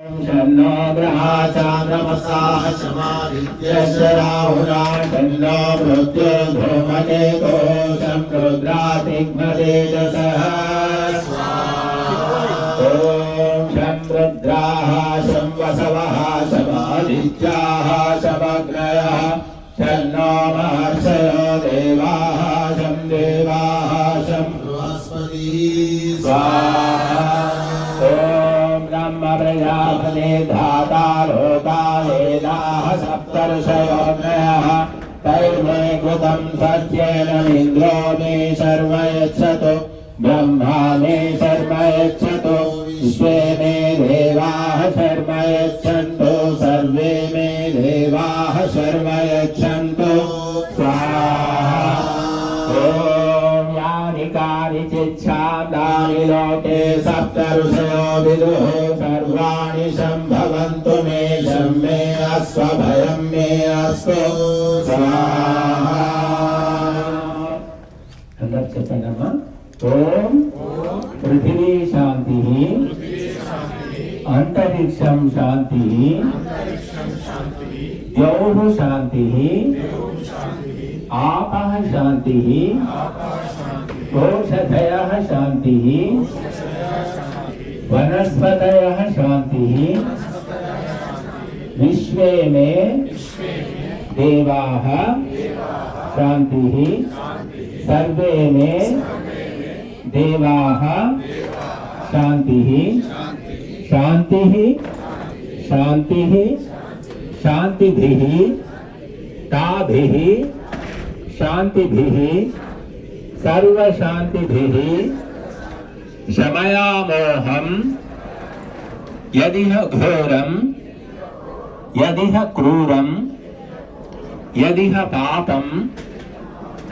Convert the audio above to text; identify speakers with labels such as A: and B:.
A: शन्नो ग्रहाचान्द्रमसाः समादित्यस्य राहुराशन्नो मृत्युर्धूमकेतो शं रुद्रातिग्मतेजसः ॐ शं रुद्राः शं वसवः शमादित्याः शमग्नयः शन्नो महर्षयो देवाः शं देवाः शं बृहस्पतिः स्वाहा प्रजापते धाता लोका वेदाः सप्तर्षयोऽन्यः तैर्मे कृतं सत्येन इन्द्रो मे शर्म यच्छतु ब्रह्मा मे शर्म यच्छतु विश्वे मे देवाः शर्म यच्छन्तु सर्वे मे देवाः शर्म यच्छन्तु स्वाहा चिच्छादानि लोके सप्तऋषयो विदुः सर्वाणि सम्भवन्तु मे शं मे अस्तु भयं मे अस्तु स्वाहा అందరూ చెప్పండమ్మా ఓం పృథివీ శాంతి అంతరిక్షం శాంతి ద్యౌః శాంతి आपः शांति ओषधयः शांति वनस्पतयः शांति विश्वे में देवाः शांति सर्वे में देवाः शांति शांति शांति शांतिभिः ताभिः शांतिभिः सर्वशांतिभिः शमयामोहम् यदिह घोरं यदिह क्रूरं यदिह पापं